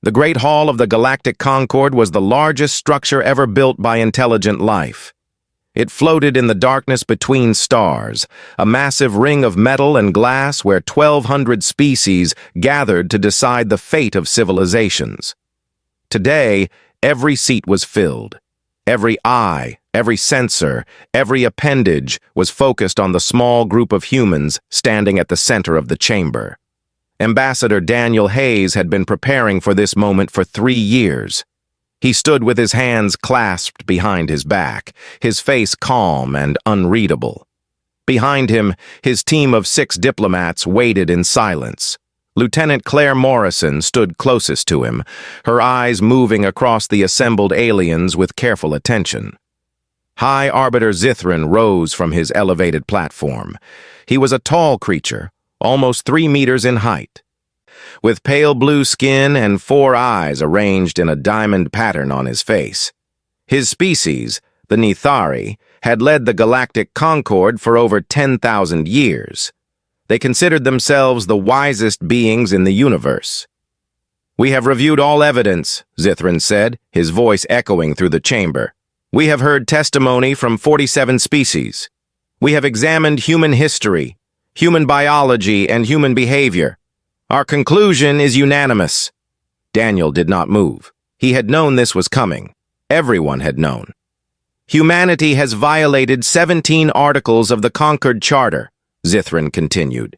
The Great Hall of the Galactic Concord was the largest structure ever built by intelligent life. It floated in the darkness between stars, a massive ring of metal and glass where 1,200 species gathered to decide the fate of civilizations. Today, every seat was filled. Every eye, every sensor, every appendage was focused on the small group of humans standing at the center of the chamber. Ambassador Daniel Hayes had been preparing for this moment for 3 years. He stood with his hands clasped behind his back, his face calm and unreadable. Behind him, his team of 6 diplomats waited in silence. Lieutenant Claire Morrison stood closest to him, her eyes moving across the assembled aliens with careful attention. High Arbiter Zithran rose from his elevated platform. He was a tall creature, almost 3 meters in height. With pale blue skin and 4 eyes arranged in a diamond pattern on his face. His species, the Nithari, had led the Galactic Concord for over 10,000 years. They considered themselves the wisest beings in the universe. "We have reviewed all evidence," Zithran said, his voice echoing through the chamber. "We have heard testimony from 47 species. We have examined human history, human biology, and human behavior. Our conclusion is unanimous." Daniel did not move. He had known this was coming. Everyone had known. "Humanity has violated 17 articles of the Concord Charter," Zithran continued.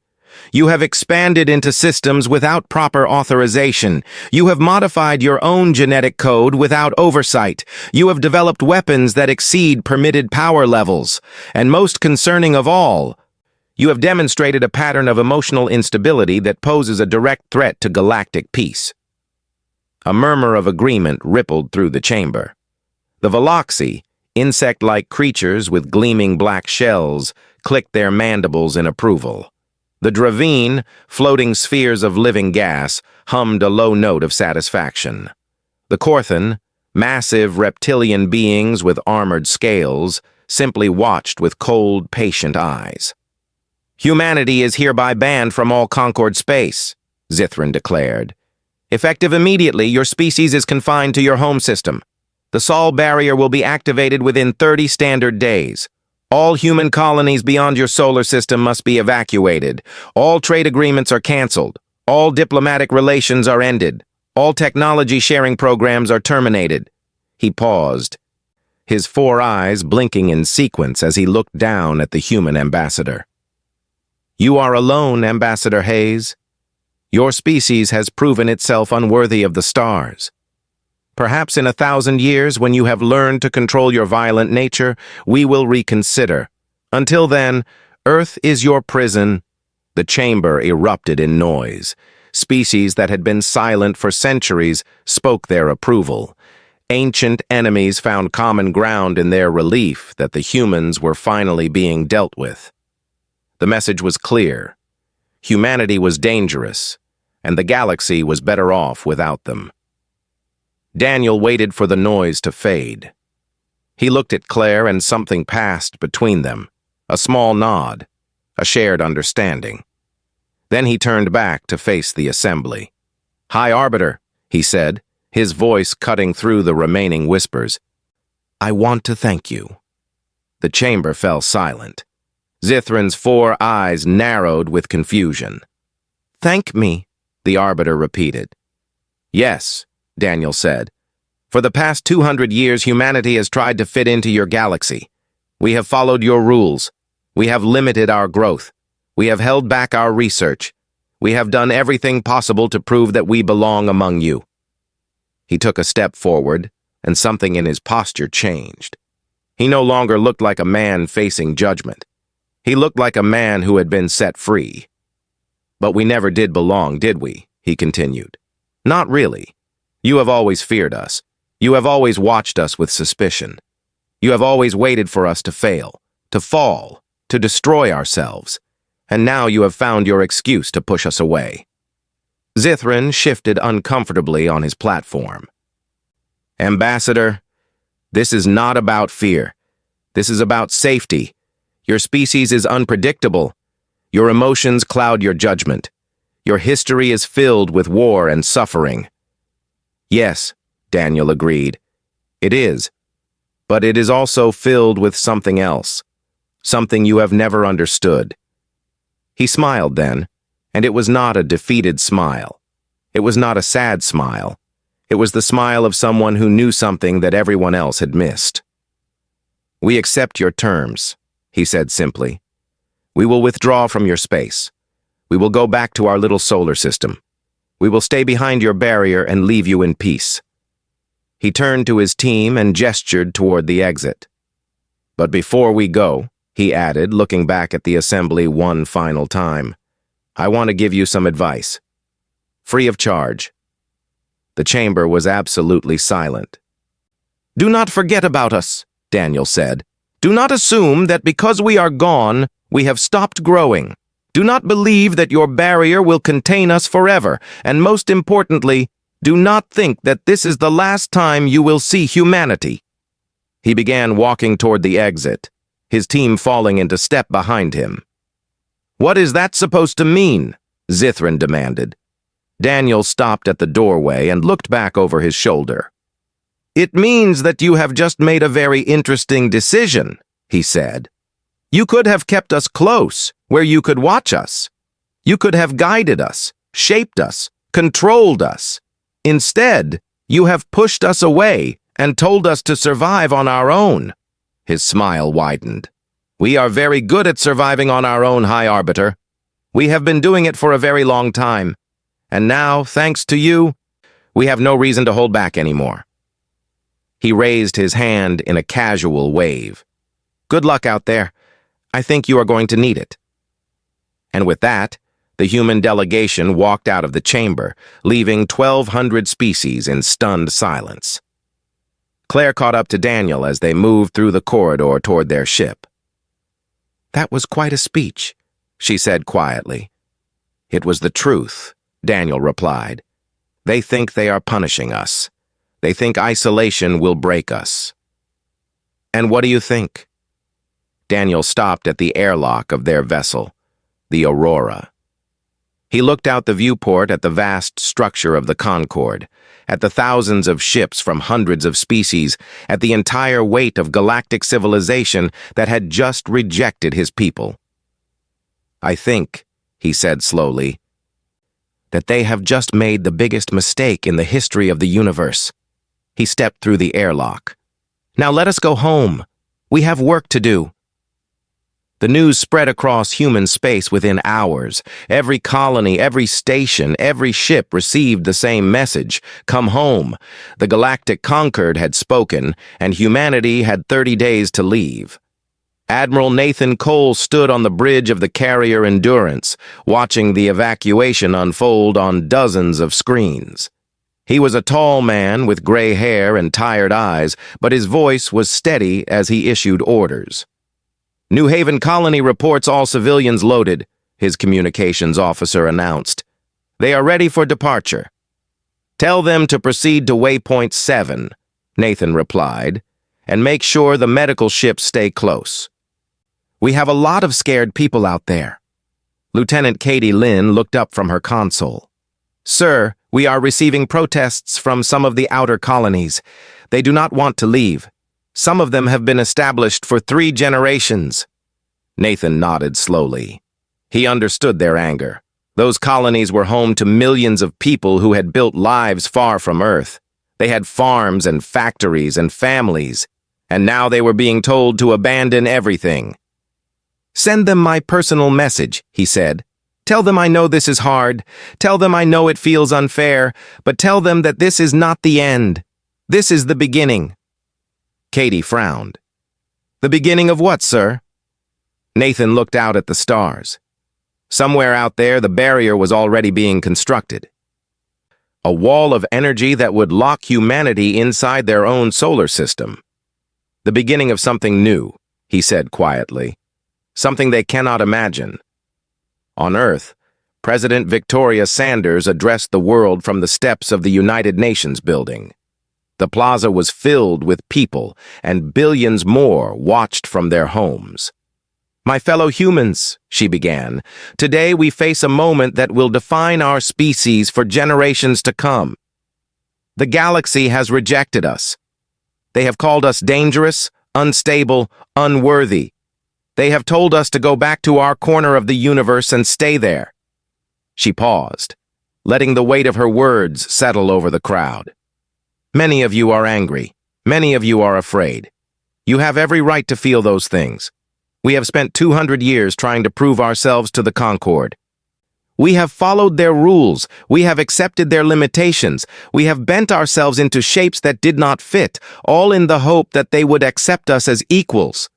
"You have expanded into systems without proper authorization. You have modified your own genetic code without oversight. You have developed weapons that exceed permitted power levels. And most concerning of all, you have demonstrated a pattern of emotional instability that poses a direct threat to galactic peace." A murmur of agreement rippled through the chamber. The Veloxi, insect-like creatures with gleaming black shells, clicked their mandibles in approval. The Dravine, floating spheres of living gas, hummed a low note of satisfaction. The Corthan, massive reptilian beings with armored scales, simply watched with cold, patient eyes. "Humanity is hereby banned from all Concord space," Zithran declared. "Effective immediately, your species is confined to your home system. The Sol barrier will be activated within 30 standard days. All human colonies beyond your solar system must be evacuated. All trade agreements are canceled. All diplomatic relations are ended. All technology sharing programs are terminated." He paused, his 4 eyes blinking in sequence as he looked down at the human ambassador. "You are alone, Ambassador Hayes. Your species has proven itself unworthy of the stars. Perhaps in 1,000 years, when you have learned to control your violent nature, we will reconsider. Until then, Earth is your prison." The chamber erupted in noise. Species that had been silent for centuries spoke their approval. Ancient enemies found common ground in their relief that the humans were finally being dealt with. The message was clear. Humanity was dangerous, and the galaxy was better off without them. Daniel waited for the noise to fade. He looked at Claire and something passed between them, a small nod, a shared understanding. Then he turned back to face the assembly. "High Arbiter," he said, his voice cutting through the remaining whispers. "I want to thank you." The chamber fell silent. Zithran's 4 eyes narrowed with confusion. "Thank me," the Arbiter repeated. "Yes," Daniel said. "For the past 200 years, humanity has tried to fit into your galaxy. We have followed your rules. We have limited our growth. We have held back our research. We have done everything possible to prove that we belong among you." He took a step forward, and something in his posture changed. He no longer looked like a man facing judgment. He looked like a man who had been set free. "But we never did belong, did we?" he continued. "Not really. You have always feared us. You have always watched us with suspicion. You have always waited for us to fail, to fall, to destroy ourselves. And now you have found your excuse to push us away." Zithran shifted uncomfortably on his platform. "Ambassador, this is not about fear. This is about safety. Your species is unpredictable. Your emotions cloud your judgment. Your history is filled with war and suffering. Yes, Daniel agreed. It is. But it is also filled with something else. Something you have never understood. He smiled then, and it was not a defeated smile. It was not a sad smile. It was the smile of someone who knew something that everyone else had missed. We accept your terms, he said simply. We will withdraw from your space. We will go back to our little solar system. We will stay behind your barrier and leave you in peace. He turned to his team and gestured toward the exit. But before we go, he added, looking back at the assembly one final time, I want to give you some advice. Free of charge. The chamber was absolutely silent. Do not forget about us, Daniel said. Do not assume that because we are gone, we have stopped growing. Do not believe that your barrier will contain us forever, and most importantly, do not think that this is the last time you will see humanity. He began walking toward the exit, his team falling into step behind him. What is that supposed to mean? Zithran demanded. Daniel stopped at the doorway and looked back over his shoulder. It means that you have just made a very interesting decision, he said. You could have kept us close, where you could watch us. You could have guided us, shaped us, controlled us. Instead, you have pushed us away and told us to survive on our own. His smile widened. We are very good at surviving on our own, High Arbiter. We have been doing it for a very long time. And now, thanks to you, we have no reason to hold back anymore. He raised his hand in a casual wave. Good luck out there. I think you are going to need it. And with that, the human delegation walked out of the chamber, leaving 1,200 species in stunned silence. Claire caught up to Daniel as they moved through the corridor toward their ship. That was quite a speech, she said quietly. It was the truth, Daniel replied. They think they are punishing us. They think isolation will break us. And what do you think? Daniel stopped at the airlock of their vessel, the Aurora. He looked out the viewport at the vast structure of the Concorde, at the thousands of ships from hundreds of species, at the entire weight of galactic civilization that had just rejected his people. I think, he said slowly, that they have just made the biggest mistake in the history of the universe. He stepped through the airlock. Now let us go home. We have work to do. The news spread across human space within hours. Every colony, every station, every ship received the same message. Come home. The Galactic Concorde had spoken, and humanity had 30 days to leave. Admiral Nathan Cole stood on the bridge of the carrier Endurance, watching the evacuation unfold on dozens of screens. He was a tall man with gray hair and tired eyes, but his voice was steady as he issued orders. New Haven Colony reports all civilians loaded, his communications officer announced. They are ready for departure. Tell them to proceed to Waypoint 7, Nathan replied, and make sure the medical ships stay close. We have a lot of scared people out there. Lieutenant Katie Lynn looked up from her console. Sir, we are receiving protests from some of the outer colonies. They do not want to leave. Some of them have been established for 3 generations. Nathan nodded slowly. He understood their anger. Those colonies were home to millions of people who had built lives far from Earth. They had farms and factories and families, and now they were being told to abandon everything. Send them my personal message, he said. Tell them I know this is hard. Tell them I know it feels unfair, but tell them that this is not the end. This is the beginning. Katie frowned. The beginning of what, sir? Nathan looked out at the stars. Somewhere out there, the barrier was already being constructed. A wall of energy that would lock humanity inside their own solar system. The beginning of something new, he said quietly. Something they cannot imagine. On Earth, President Victoria Sanders addressed the world from the steps of the United Nations building. The plaza was filled with people, and billions more watched from their homes. My fellow humans, she began, today we face a moment that will define our species for generations to come. The galaxy has rejected us. They have called us dangerous, unstable, unworthy. They have told us to go back to our corner of the universe and stay there." She paused, letting the weight of her words settle over the crowd. "Many of you are angry. Many of you are afraid. You have every right to feel those things. We have spent 200 years trying to prove ourselves to the Concord. We have followed their rules. We have accepted their limitations. We have bent ourselves into shapes that did not fit, all in the hope that they would accept us as equals."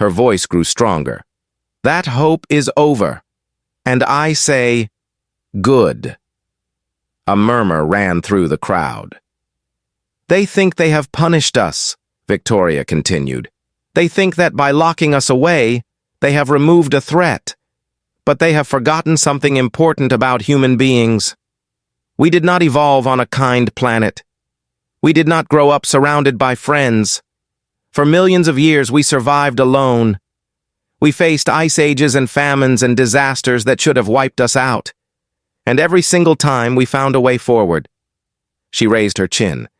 Her voice grew stronger. "That hope is over. And I say, good." A murmur ran through the crowd. "They think they have punished us," Victoria continued. "They think that by locking us away, they have removed a threat. But they have forgotten something important about human beings. We did not evolve on a kind planet. We did not grow up surrounded by friends. For millions of years, we survived alone. We faced ice ages and famines and disasters that should have wiped us out. And every single time, we found a way forward." She raised her chin.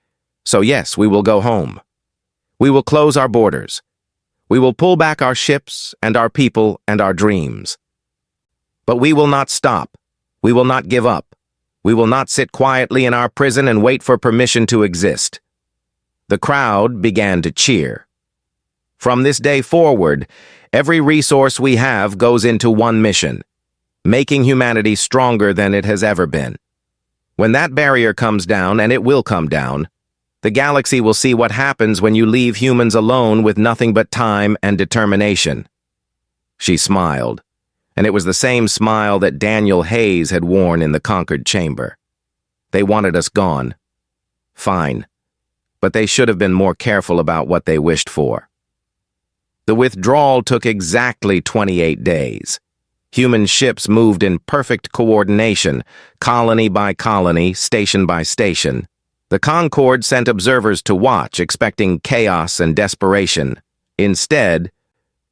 "So yes, we will go home. We will close our borders. We will pull back our ships and our people and our dreams. But we will not stop. We will not give up. We will not sit quietly in our prison and wait for permission to exist." The crowd began to cheer. "From this day forward, every resource we have goes into one mission: making humanity stronger than it has ever been. When that barrier comes down, and it will come down, the galaxy will see what happens when you leave humans alone with nothing but time and determination." She smiled, and it was the same smile that Daniel Hayes had worn in the Conquered Chamber. "They wanted us gone. Fine. But they should have been more careful about what they wished for." The withdrawal took exactly 28 days. Human ships moved in perfect coordination, colony by colony, station by station. The Concord sent observers to watch, expecting chaos and desperation. Instead,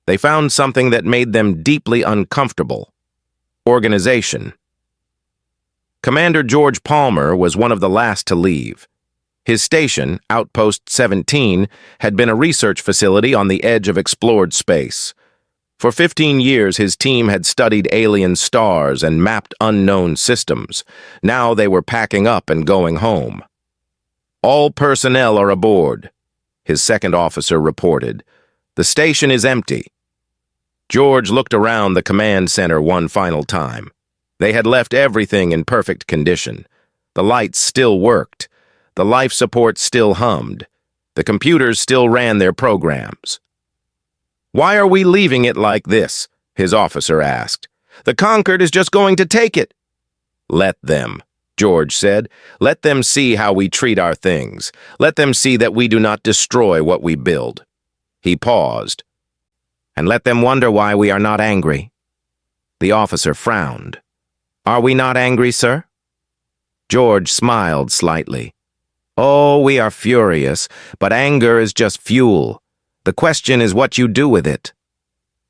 they found something that made them deeply uncomfortable: organization. Commander George Palmer was one of the last to leave. His station, Outpost 17, had been a research facility on the edge of explored space. For 15 years, his team had studied alien stars and mapped unknown systems. Now they were packing up and going home. "All personnel are aboard," his second officer reported. "The station is empty." George looked around the command center one final time. They had left everything in perfect condition. The lights still worked. The life support still hummed. The computers still ran their programs. "Why are we leaving it like this?" his officer asked. "The Concord is just going to take it." "Let them," George said. "Let them see how we treat our things. Let them see that we do not destroy what we build." He paused. "And let them wonder why we are not angry." The officer frowned. "Are we not angry, sir?" George smiled slightly. "Oh, we are furious, but anger is just fuel. The question is what you do with it."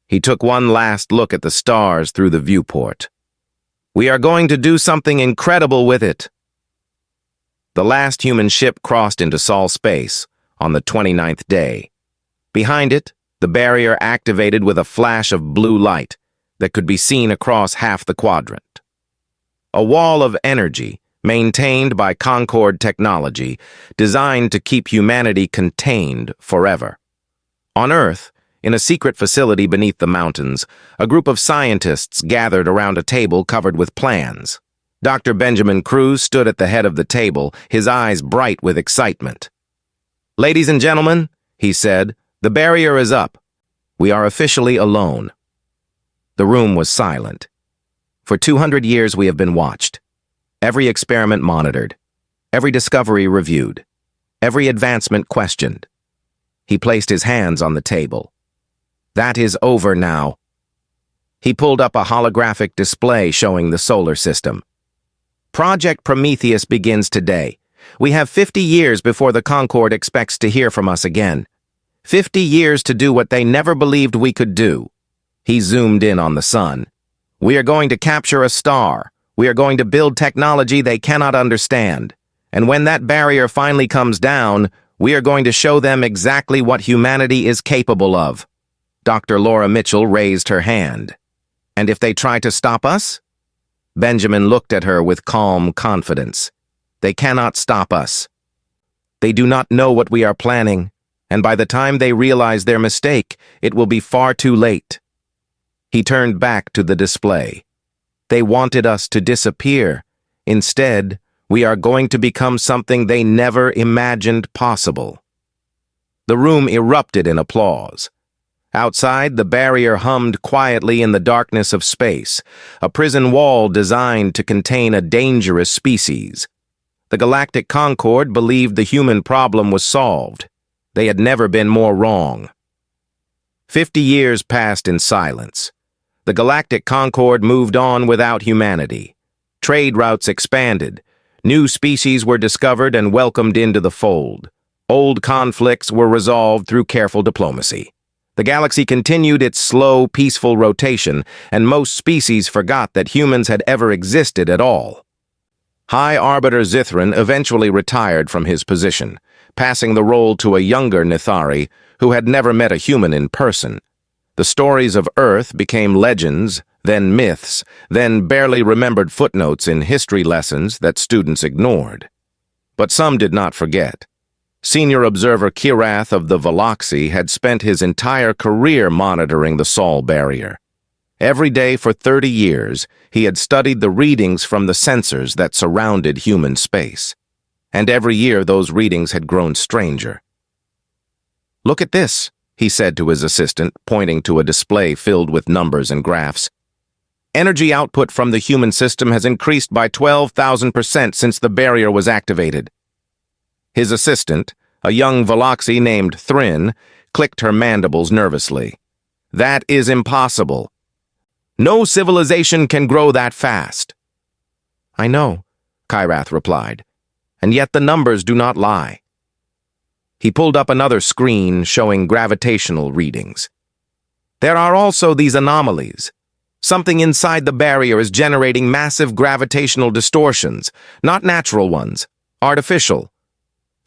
He took one last look at the stars through the viewport. "We are going to do something incredible with it." The last human ship crossed into Sol space on the 29th day. Behind it, the barrier activated with a flash of blue light that could be seen across half the quadrant. A wall of energy, maintained by Concord technology, designed to keep humanity contained forever. On Earth, in a secret facility beneath the mountains, a group of scientists gathered around a table covered with plans. Dr. Benjamin Cruz stood at the head of the table, his eyes bright with excitement. "Ladies and gentlemen," he said, "the barrier is up. We are officially alone." The room was silent. For 200 years we have been watched. Every experiment monitored. Every discovery reviewed. Every advancement questioned. He placed his hands on the table. "That is over now." He pulled up a holographic display showing the solar system. "Project Prometheus begins today. We have 50 years before the Concord expects to hear from us again. 50 years to do what they never believed we could do." He zoomed in on the sun. "We are going to capture a star. We are going to build technology they cannot understand. And when that barrier finally comes down, we are going to show them exactly what humanity is capable of. Dr. Laura Mitchell raised her hand. And if they try to stop us? Benjamin looked at her with calm confidence. They cannot stop us. They do not know what we are planning, and by the time they realize their mistake, it will be far too late. He turned back to the display. They wanted us to disappear. Instead, we are going to become something they never imagined possible. The room erupted in applause. Outside, the barrier hummed quietly in the darkness of space, a prison wall designed to contain a dangerous species. The Galactic Concord believed the human problem was solved. They had never been more wrong. 50 years passed in silence. The Galactic Concord moved on without humanity. Trade routes expanded. New species were discovered and welcomed into the fold. Old conflicts were resolved through careful diplomacy. The galaxy continued its slow, peaceful rotation, and most species forgot that humans had ever existed at all. High Arbiter Zithran eventually retired from his position, passing the role to a younger Nithari who had never met a human in person. The stories of Earth became legends, then myths, then barely remembered footnotes in history lessons that students ignored. But some did not forget. Senior observer Kirath of the Veloxy had spent his entire career monitoring the Sol barrier. Every day for 30 years, he had studied the readings from the sensors that surrounded human space. And every year those readings had grown stranger. "Look at this," he said to his assistant, pointing to a display filled with numbers and graphs. "Energy output from the human system has increased by 12,000% since the barrier was activated." His assistant, a young Veloxy named Thrin, clicked her mandibles nervously. "That is impossible. No civilization can grow that fast." "I know," Kirath replied, "and yet the numbers do not lie." He pulled up another screen showing gravitational readings. "There are also these anomalies. Something inside the barrier is generating massive gravitational distortions, not natural ones, artificial."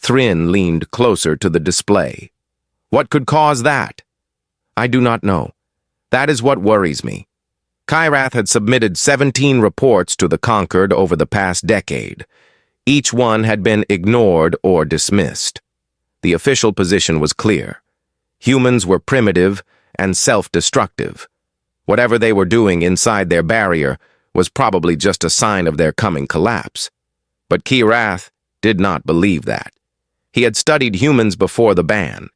Thrin leaned closer to the display. "What could cause that?" "I do not know. That is what worries me." Kirath had submitted 17 reports to the Concord over the past decade. Each one had been ignored or dismissed. The official position was clear. Humans were primitive and self-destructive. Whatever they were doing inside their barrier was probably just a sign of their coming collapse. But Kirath did not believe that. He had studied humans before the ban.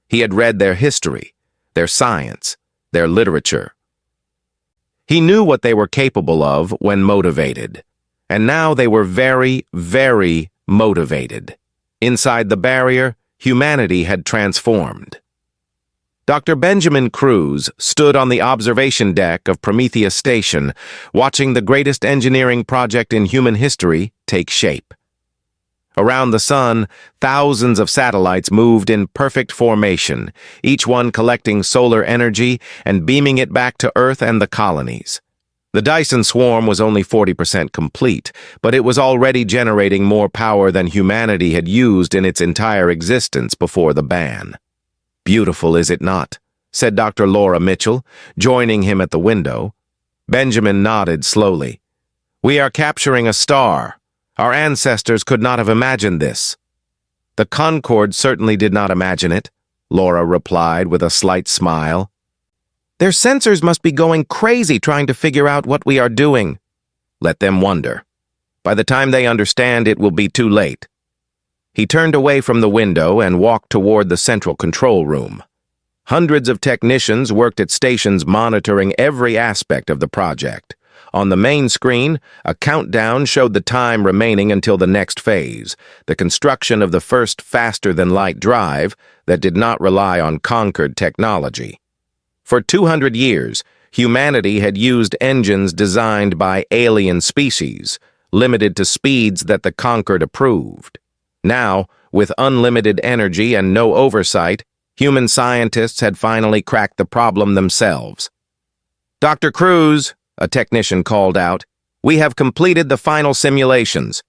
He had read their history, their science, their literature. He knew what they were capable of when motivated. And now they were very, very motivated. Inside the barrier, humanity had transformed. Dr. Benjamin Cruz stood on the observation deck of Prometheus Station, watching the greatest engineering project in human history take shape. Around the sun, thousands of satellites moved in perfect formation, each one collecting solar energy and beaming it back to Earth and the colonies. The Dyson swarm was only 40% complete, but it was already generating more power than humanity had used in its entire existence before the ban. "Beautiful, is it not?" said Dr. Laura Mitchell, joining him at the window. Benjamin nodded slowly. "We are capturing a star. Our ancestors could not have imagined this." "The Concord certainly did not imagine it," Laura replied with a slight smile. "Their sensors must be going crazy trying to figure out what we are doing." "Let them wonder. By the time they understand, it will be too late." He turned away from the window and walked toward the central control room. Hundreds of technicians worked at stations monitoring every aspect of the project. On the main screen, a countdown showed the time remaining until the next phase, the construction of the first faster-than-light drive that did not rely on Concord technology. For 200 years, humanity had used engines designed by alien species, limited to speeds that the Concord approved. Now, with unlimited energy and no oversight, human scientists had finally cracked the problem themselves. "Dr. Cruz," a technician called out, "we have completed the final simulations."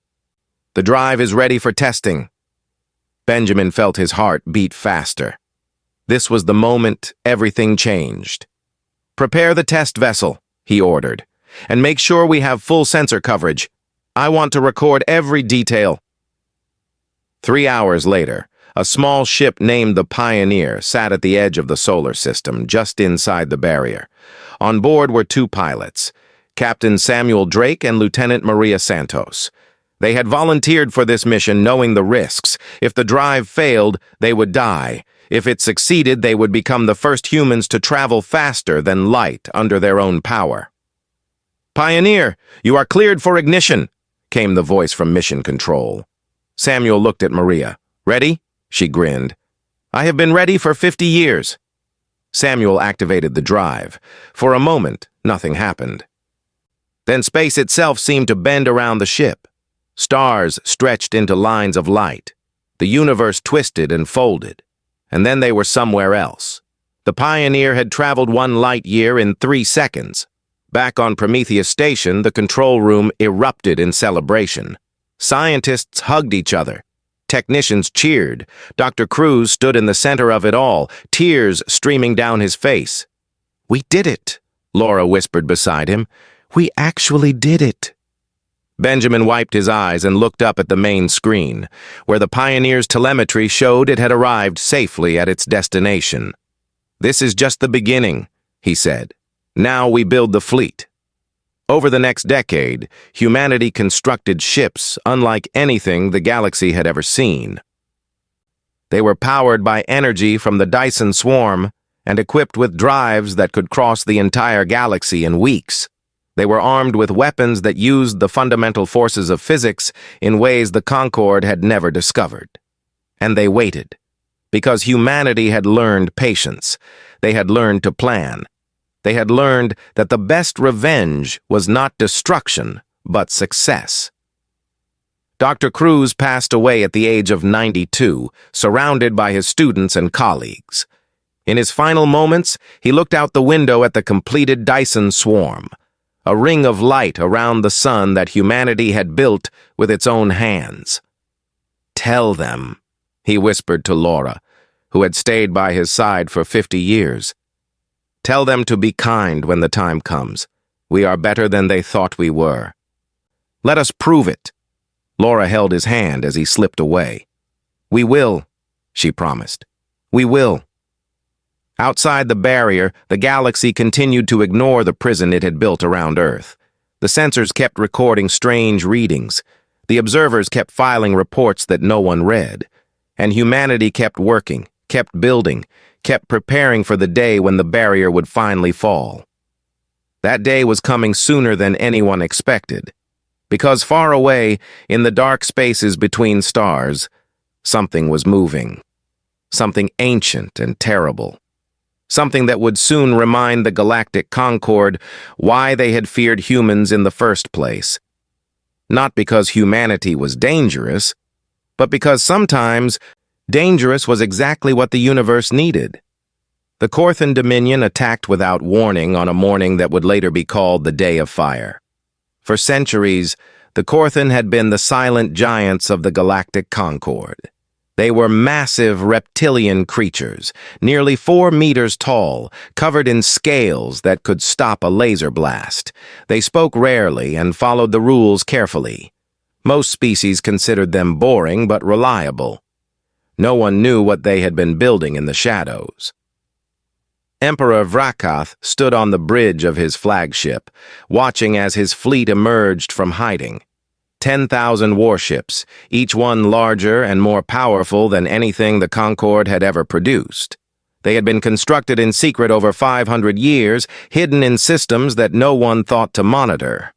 The drive is ready for testing. Benjamin felt his heart beat faster. This was the moment everything changed. Prepare the test vessel, he ordered, and make sure we have full sensor coverage. I want to record every detail. 3 hours later, a small ship named the Pioneer sat at the edge of the solar system, just inside the barrier. On board were 2 pilots, Captain Samuel Drake and Lieutenant Maria Santos. They had volunteered for this mission knowing the risks. If the drive failed, they would die. If it succeeded, they would become the first humans to travel faster than light under their own power. "Pioneer, you are cleared for ignition," came the voice from Mission Control. Samuel looked at Maria. "Ready?" She grinned. "I have been ready for 50 years. Samuel activated the drive. For a moment, nothing happened. Then space itself seemed to bend around the ship. Stars stretched into lines of light. The universe twisted and folded. And then they were somewhere else. The Pioneer had traveled 1 light year in 3 seconds. Back on Prometheus Station, the control room erupted in celebration. Scientists hugged each other. Technicians cheered. Dr. Cruz stood in the center of it all, tears streaming down his face. "We did it," Laura whispered beside him. "We actually did it." Benjamin wiped his eyes and looked up at the main screen, where the Pioneer's telemetry showed it had arrived safely at its destination. "This is just the beginning," he said. "Now we build the fleet." Over the next decade, humanity constructed ships unlike anything the galaxy had ever seen. They were powered by energy from the Dyson swarm and equipped with drives that could cross the entire galaxy in weeks. They were armed with weapons that used the fundamental forces of physics in ways the Concorde had never discovered. And they waited, because humanity had learned patience. They had learned to plan. They had learned that the best revenge was not destruction, but success. Dr. Cruz passed away at the age of 92, surrounded by his students and colleagues. In his final moments, he looked out the window at the completed Dyson swarm, a ring of light around the sun that humanity had built with its own hands. "Tell them," he whispered to Laura, who had stayed by his side for 50 years. "Tell them to be kind when the time comes. We are better than they thought we were. Let us prove it." Laura held his hand as he slipped away. "We will," she promised. "We will." Outside the barrier, the galaxy continued to ignore the prison it had built around Earth. The sensors kept recording strange readings. The observers kept filing reports that no one read. And humanity kept working, kept building, kept preparing for the day when the barrier would finally fall. That day was coming sooner than anyone expected, because far away, in the dark spaces between stars, something was moving. Something ancient and terrible. Something that would soon remind the Galactic Concorde why they had feared humans in the first place. Not because humanity was dangerous, but because sometimes dangerous was exactly what the universe needed. The Corthan Dominion attacked without warning on a morning that would later be called the Day of Fire. For centuries, the Corthan had been the silent giants of the Galactic Concorde. They were massive reptilian creatures, nearly 4 meters tall, covered in scales that could stop a laser blast. They spoke rarely and followed the rules carefully. Most species considered them boring but reliable. No one knew what they had been building in the shadows. Emperor Vrakath stood on the bridge of his flagship, watching as his fleet emerged from hiding. 10,000 warships, each one larger and more powerful than anything the Concorde had ever produced. They had been constructed in secret over 500 years, hidden in systems that no one thought to monitor.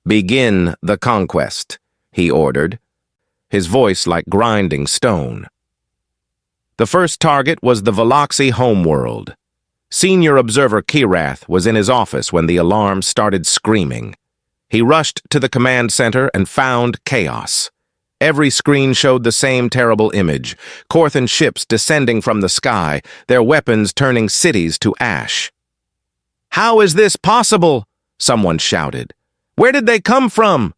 "Begin the conquest," he ordered, his voice like grinding stone. The first target was the Veloxy homeworld. Senior Observer Kirath was in his office when the alarm started screaming. He rushed to the command center and found chaos. Every screen showed the same terrible image, Corthan ships descending from the sky, their weapons turning cities to ash. "How is this possible?" someone shouted. "Where did they come from?"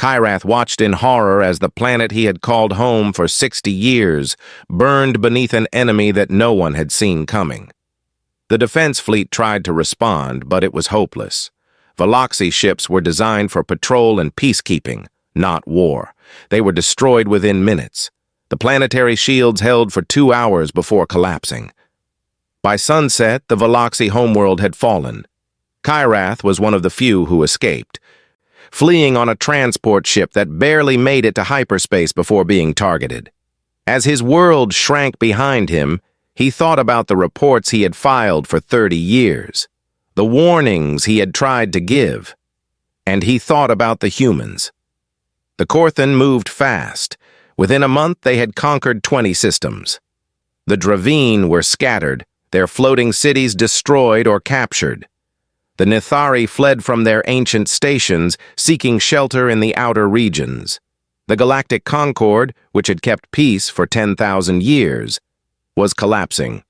Kyrath watched in horror as the planet he had called home for 60 years burned beneath an enemy that no one had seen coming. The defense fleet tried to respond, but it was hopeless. Veloxi ships were designed for patrol and peacekeeping, not war. They were destroyed within minutes. The planetary shields held for 2 hours before collapsing. By sunset, the Veloxi homeworld had fallen. Kyrath was one of the few who escaped, fleeing on a transport ship that barely made it to hyperspace before being targeted. As his world shrank behind him, he thought about the reports he had filed for 30 years, the warnings he had tried to give, and he thought about the humans. The Corthan moved fast. Within a month, they had conquered 20 systems. The Draveen were scattered, their floating cities destroyed or captured. The Nithari fled from their ancient stations, seeking shelter in the outer regions. The Galactic Concord, which had kept peace for 10,000 years, was collapsing.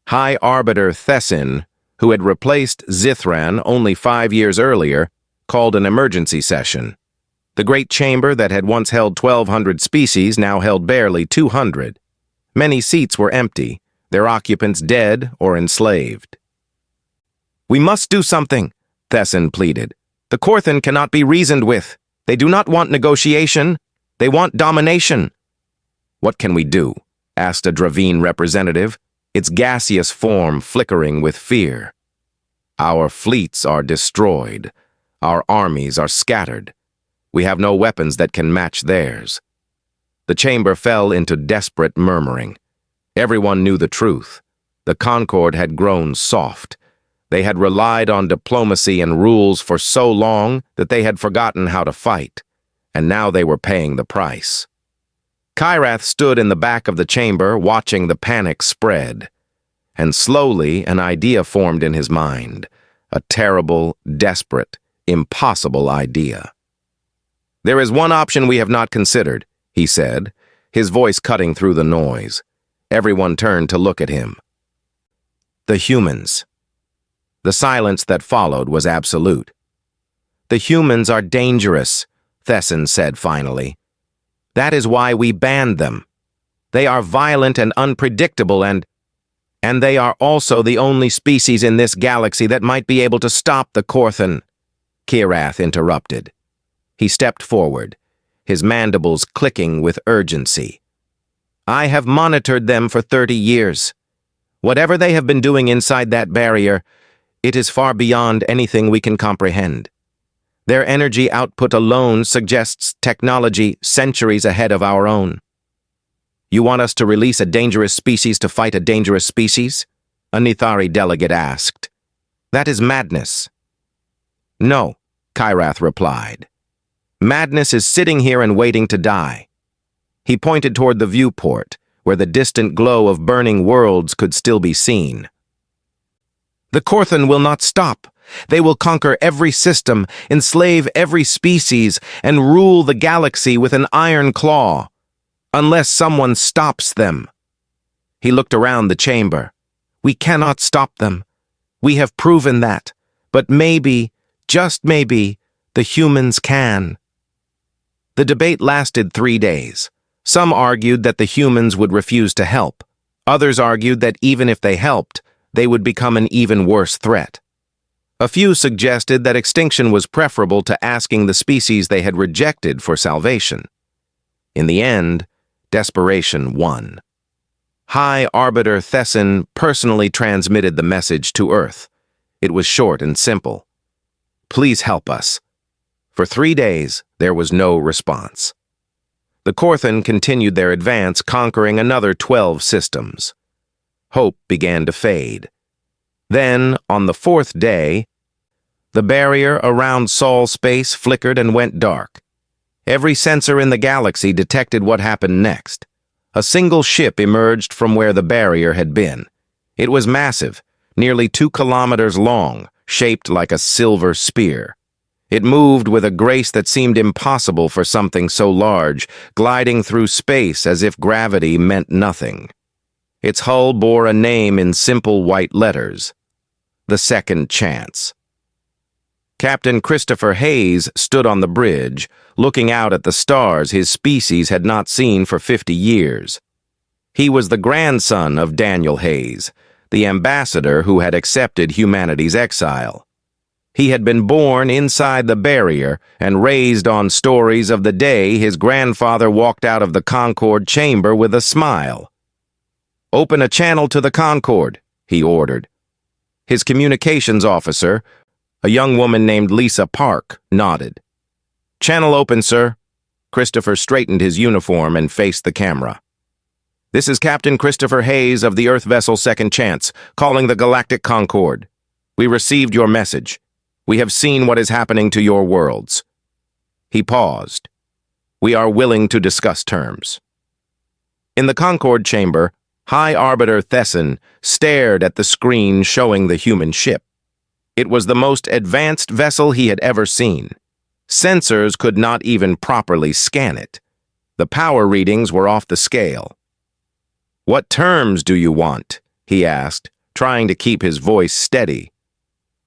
High Arbiter Thessin, who had replaced Zithran only 5 years earlier, called an emergency session. The great chamber that had once held 1,200 species now held barely 200. Many seats were empty, their occupants dead or enslaved. "We must do something," Thessin pleaded. "The Corthan cannot be reasoned with. They do not want negotiation. They want domination." "What can we do?" asked a Draveen representative, its gaseous form flickering with fear. "Our fleets are destroyed. Our armies are scattered. We have no weapons that can match theirs." The chamber fell into desperate murmuring. Everyone knew the truth. The Concord had grown soft. They had relied on diplomacy and rules for so long that they had forgotten how to fight, and now they were paying the price. Kyrath stood in the back of the chamber watching the panic spread, and slowly an idea formed in his mind, a terrible, desperate, impossible idea. "There is one option we have not considered," he said, his voice cutting through the noise. Everyone turned to look at him. "The humans." The silence that followed was absolute. "The humans are dangerous," Thessin said finally. "That is why we banned them. They are violent and unpredictable and they are also the only species in this galaxy that might be able to stop the Corthan," Kyrath interrupted. He stepped forward, his mandibles clicking with urgency. "I have monitored them for 30 years. Whatever they have been doing inside that barrier, it is far beyond anything we can comprehend. Their energy output alone suggests technology centuries ahead of our own." "You want us to release a dangerous species to fight a dangerous species?" a Nithari delegate asked. "That is madness." "No," Kyrath replied. "Madness is sitting here and waiting to die." He pointed toward the viewport, where the distant glow of burning worlds could still be seen. "The Corthan will not stop. They will conquer every system, enslave every species, and rule the galaxy with an iron claw, unless someone stops them." He looked around the chamber. "We cannot stop them. We have proven that. But maybe, just maybe, the humans can." The debate lasted 3 days. Some argued that the humans would refuse to help. Others argued that even if they helped, they would become an even worse threat. A few suggested that extinction was preferable to asking the species they had rejected for salvation. In the end, desperation won. High Arbiter Thessin personally transmitted the message to Earth. It was short and simple. "Please help us." For 3 days, there was no response. The Corthan continued their advance, conquering another 12 systems. Hope began to fade. Then, on the 4th day, the barrier around Sol space flickered and went dark. Every sensor in the galaxy detected what happened next. A single ship emerged from where the barrier had been. It was massive, nearly 2 kilometers long, shaped like a silver spear. It moved with a grace that seemed impossible for something so large, gliding through space as if gravity meant nothing. Its hull bore a name in simple white letters: The Second Chance. Captain Christopher Hayes stood on the bridge, looking out at the stars his species had not seen for 50 years. He was the grandson of Daniel Hayes, the ambassador who had accepted humanity's exile. He had been born inside the barrier and raised on stories of the day his grandfather walked out of the Concorde chamber with a smile. "Open a channel to the Concorde," he ordered. His communications officer, a young woman named Lisa Park, nodded. "Channel open, sir." Christopher straightened his uniform and faced the camera. "This is Captain Christopher Hayes of the Earth vessel Second Chance, calling the Galactic Concorde. We received your message. We have seen what is happening to your worlds." He paused. "We are willing to discuss terms." In the Concorde chamber, High Arbiter Thesson stared at the screen showing the human ship. It was the most advanced vessel he had ever seen. Sensors could not even properly scan it. The power readings were off the scale. "What terms do you want?" he asked, trying to keep his voice steady.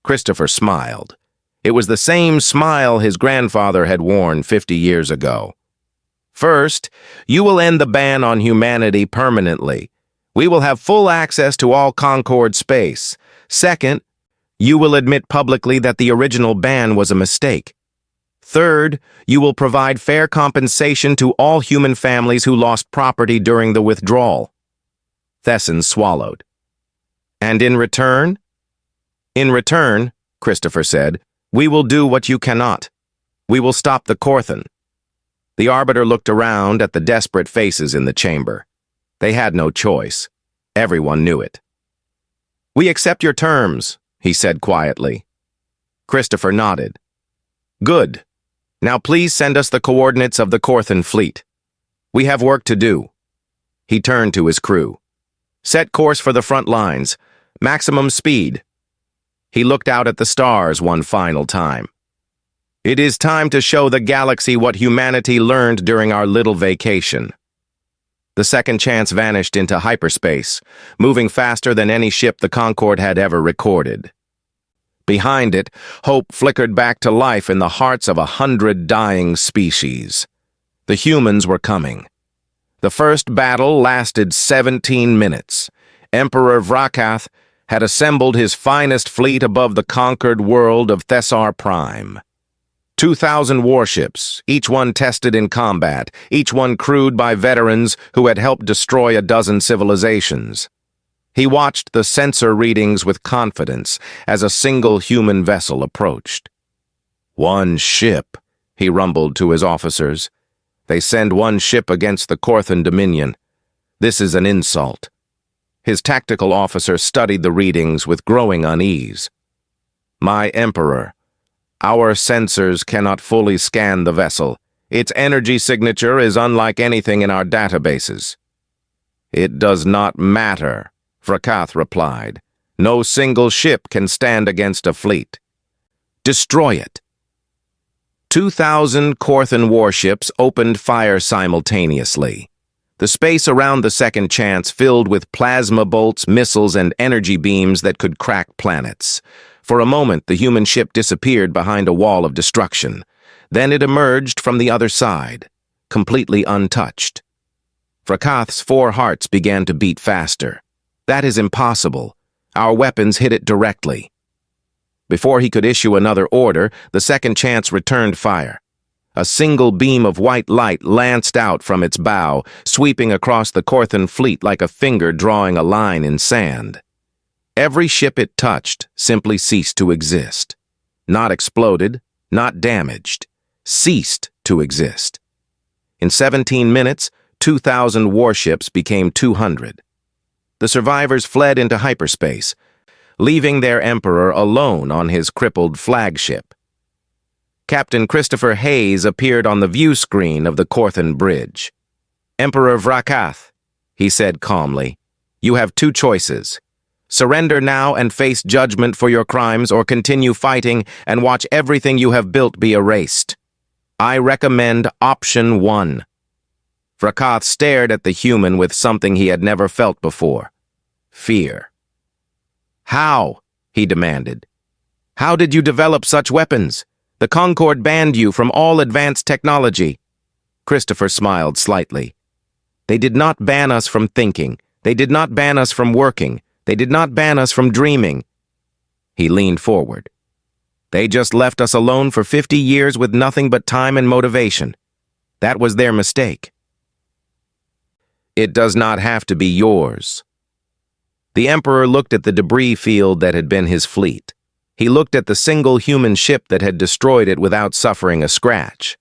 Christopher smiled. It was the same smile his grandfather had worn 50 years ago. "First, you will end the ban on humanity permanently. We will have full access to all Concorde space. Second, you will admit publicly that the original ban was a mistake. Third, you will provide fair compensation to all human families who lost property during the withdrawal." Thesson swallowed. "And in return?" "In return," Christopher said, "we will do what you cannot. We will stop the Corthan." The Arbiter looked around at the desperate faces in the chamber. They had no choice. Everyone knew it. "We accept your terms," he said quietly. Christopher nodded. "Good. Now please send us the coordinates of the Corthan fleet. We have work to do." He turned to his crew. "Set course for the front lines. Maximum speed." He looked out at the stars one final time. "It is time to show the galaxy what humanity learned during our little vacation." The Second Chance vanished into hyperspace, moving faster than any ship the Concorde had ever recorded. Behind it, hope flickered back to life in the hearts of 100 dying species. The humans were coming. The first battle lasted 17 minutes. Emperor Vrakath had assembled his finest fleet above the conquered world of Thessar Prime. 2,000 warships, each one tested in combat, each one crewed by veterans who had helped destroy a dozen civilizations. He watched the sensor readings with confidence as a single human vessel approached. "One ship," he rumbled to his officers. "They send one ship against the Corthan Dominion. This is an insult." His tactical officer studied the readings with growing unease. "My Emperor, our sensors cannot fully scan the vessel. Its energy signature is unlike anything in our databases." "It does not matter," Vrakath replied. "No single ship can stand against a fleet. Destroy it." 2,000 Corthan warships opened fire simultaneously. The space around the Second Chance filled with plasma bolts, missiles, and energy beams that could crack planets. For a moment, the human ship disappeared behind a wall of destruction. Then it emerged from the other side, completely untouched. Vrakath's 4 hearts began to beat faster. "That is impossible. Our weapons hit it directly." Before he could issue another order, the Second Chance returned fire. A single beam of white light lanced out from its bow, sweeping across the Corthan fleet like a finger drawing a line in sand. Every ship it touched simply ceased to exist. Not exploded, not damaged. Ceased to exist. In 17 minutes, 2,000 warships became 200. The survivors fled into hyperspace, leaving their emperor alone on his crippled flagship. Captain Christopher Hayes appeared on the view screen of the Corthan bridge. "Emperor Vrakath," he said calmly, "you have 2 choices. Surrender now and face judgment for your crimes, or continue fighting and watch everything you have built be erased. I recommend option 1. Vrakath stared at the human with something he had never felt before: fear. "How?" he demanded. "How did you develop such weapons? The Concord banned you from all advanced technology." Christopher smiled slightly. "They did not ban us from thinking. They did not ban us from working. They did not ban us from dreaming." He leaned forward. "They just left us alone for 50 years with nothing but time and motivation. That was their mistake. It does not have to be yours." The Emperor looked at the debris field that had been his fleet. He looked at the single human ship that had destroyed it without suffering a scratch.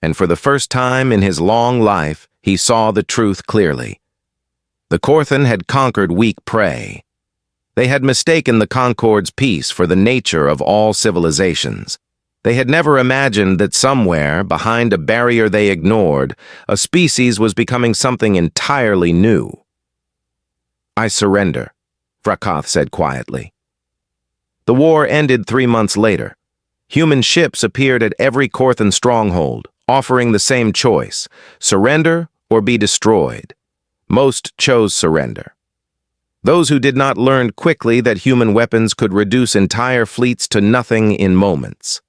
And for the first time in his long life, he saw the truth clearly. The Corthan had conquered weak prey. They had mistaken the Concord's peace for the nature of all civilizations. They had never imagined that somewhere, behind a barrier they ignored, a species was becoming something entirely new. "I surrender," Frakath said quietly. The war ended 3 months later. Human ships appeared at every Corthan stronghold, offering the same choice: surrender or be destroyed. Most chose surrender. Those who did not learn quickly that human weapons could reduce entire fleets to nothing in moments.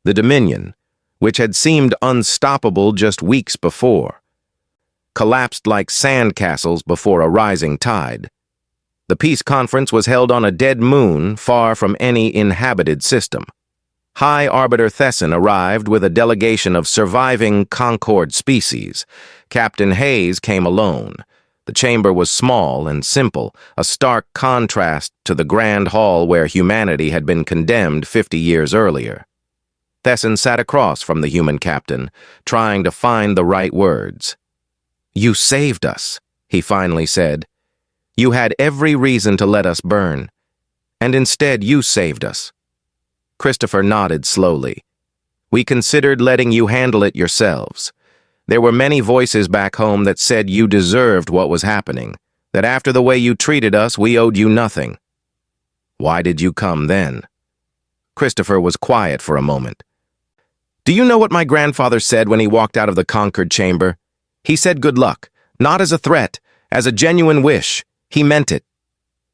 The Dominion, which had seemed unstoppable just weeks before, collapsed like sandcastles before a rising tide. The peace conference was held on a dead moon far from any inhabited system. High Arbiter Thesson arrived with a delegation of surviving Concord species. Captain Hayes came alone. The chamber was small and simple, a stark contrast to the grand hall where humanity had been condemned 50 years earlier. Thesson sat across from the human captain, trying to find the right words. "You saved us," he finally said. "You had every reason to let us burn, and instead you saved us." Christopher nodded slowly. "We considered letting you handle it yourselves. There were many voices back home that said you deserved what was happening, that after the way you treated us, we owed you nothing." "Why did you come then?" Christopher was quiet for a moment. "Do you know what my grandfather said when he walked out of the conquered chamber? He said good luck, not as a threat, as a genuine wish. He meant it."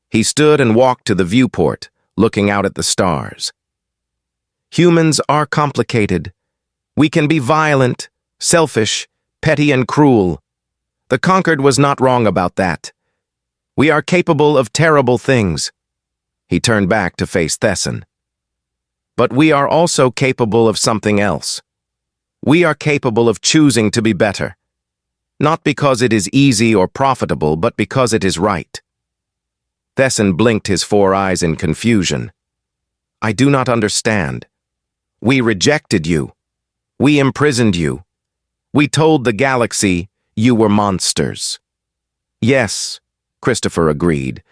He stood and walked to the viewport, looking out at the stars. "Humans are complicated. We can be violent, selfish, petty, and cruel. The Conquered was not wrong about that. We are capable of terrible things." He turned back to face Thesson. "But we are also capable of something else. We are capable of choosing to be better. Not because it is easy or profitable, but because it is right." Thesson blinked his 4 eyes in confusion. "I do not understand. We rejected you. We imprisoned you. We told the galaxy you were monsters." "Yes," Christopher agreed.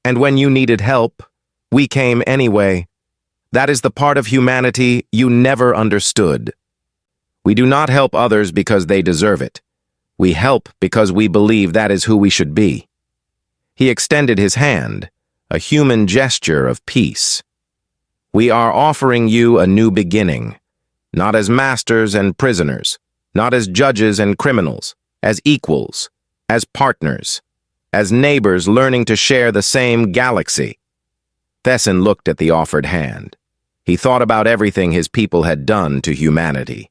"And when you needed help, we came anyway. That is the part of humanity you never understood. We do not help others because they deserve it. We help because we believe that is who we should be." He extended his hand, a human gesture of peace. "We are offering you a new beginning, not as masters and prisoners, not as judges and criminals, as equals, as partners, as neighbors learning to share the same galaxy." Thesson looked at the offered hand. He thought about everything his people had done to humanity.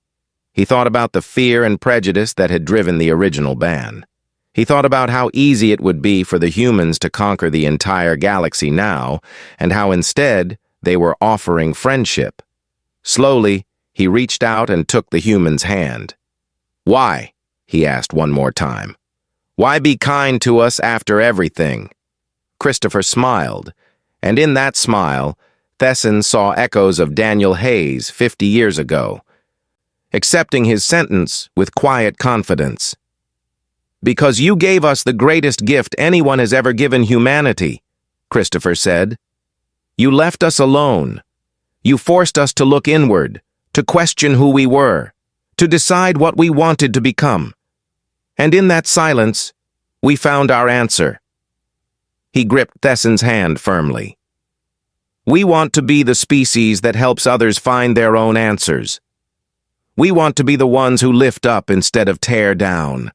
He thought about the fear and prejudice that had driven the original ban. He thought about how easy it would be for the humans to conquer the entire galaxy now, and how instead they were offering friendship. Slowly, he reached out and took the human's hand. "Why?" he asked one more time. "Why be kind to us after everything?" Christopher smiled, and in that smile, Thesson saw echoes of Daniel Hayes 50 years ago, accepting his sentence with quiet confidence. "Because you gave us the greatest gift anyone has ever given humanity," Christopher said. "You left us alone. You forced us to look inward, to question who we were, to decide what we wanted to become. And in that silence, we found our answer." He gripped Thesson's hand firmly. "We want to be the species that helps others find their own answers. We want to be the ones who lift up instead of tear down.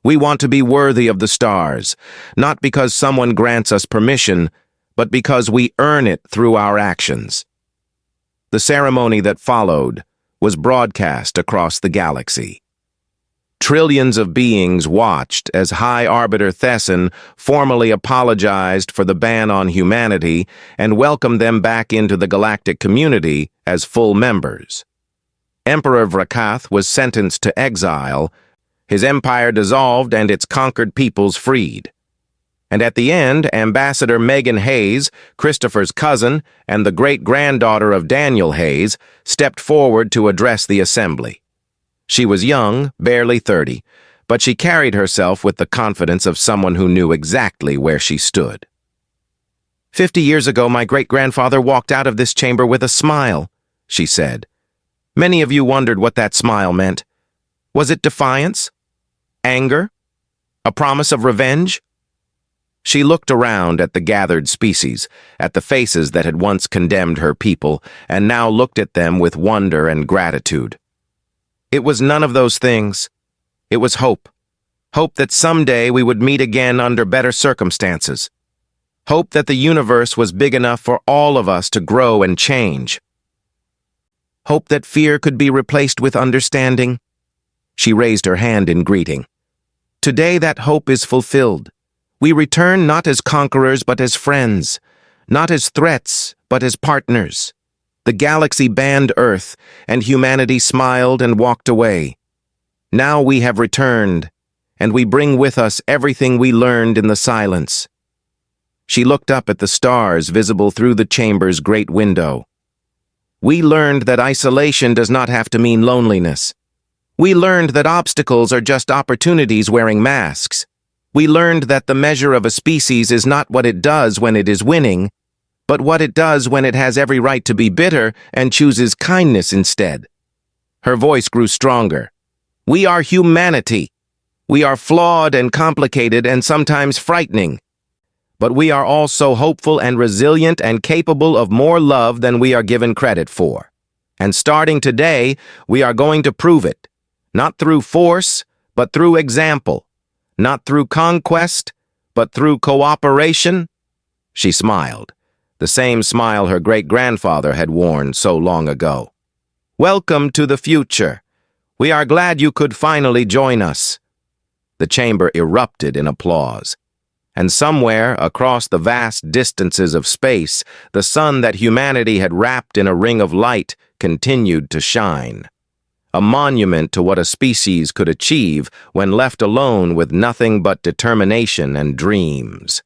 We want to be worthy of the stars, not because someone grants us permission, but because we earn it through our actions." The ceremony that followed was broadcast across the galaxy. Trillions of beings watched as High Arbiter Thesson formally apologized for the ban on humanity and welcomed them back into the galactic community as full members. Emperor Vrakath was sentenced to exile, his empire dissolved and its conquered peoples freed. And at the end, Ambassador Megan Hayes, Christopher's cousin and the great-granddaughter of Daniel Hayes, stepped forward to address the assembly. She was young, barely 30, but she carried herself with the confidence of someone who knew exactly where she stood. 50 years ago, my great-grandfather walked out of this chamber with a smile, she said. Many of you wondered what that smile meant. Was it defiance? Anger? A promise of revenge? She looked around at the gathered species, at the faces that had once condemned her people, and now looked at them with wonder and gratitude. It was none of those things. It was hope. Hope that someday we would meet again under better circumstances. Hope that the universe was big enough for all of us to grow and change. Hope that fear could be replaced with understanding. She raised her hand in greeting. Today that hope is fulfilled. We return not as conquerors but as friends, not as threats but as partners. The galaxy banned Earth, and humanity smiled and walked away. Now we have returned, and we bring with us everything we learned in the silence. She looked up at the stars visible through the chamber's great window. We learned that isolation does not have to mean loneliness. We learned that obstacles are just opportunities wearing masks. We learned that the measure of a species is not what it does when it is winning, but what it does when it has every right to be bitter and chooses kindness instead. Her voice grew stronger. We are humanity. We are flawed and complicated and sometimes frightening. But we are also hopeful and resilient and capable of more love than we are given credit for. And starting today, we are going to prove it. Not through force, but through example. Not through conquest, but through cooperation. She smiled. The same smile her great-grandfather had worn so long ago. Welcome to the future. We are glad you could finally join us. The chamber erupted in applause. And somewhere across the vast distances of space, the sun that humanity had wrapped in a ring of light continued to shine. A monument to what a species could achieve when left alone with nothing but determination and dreams.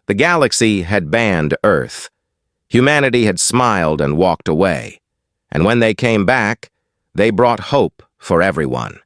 The galaxy had banned Earth. Humanity had smiled and walked away. And when they came back, they brought hope for everyone.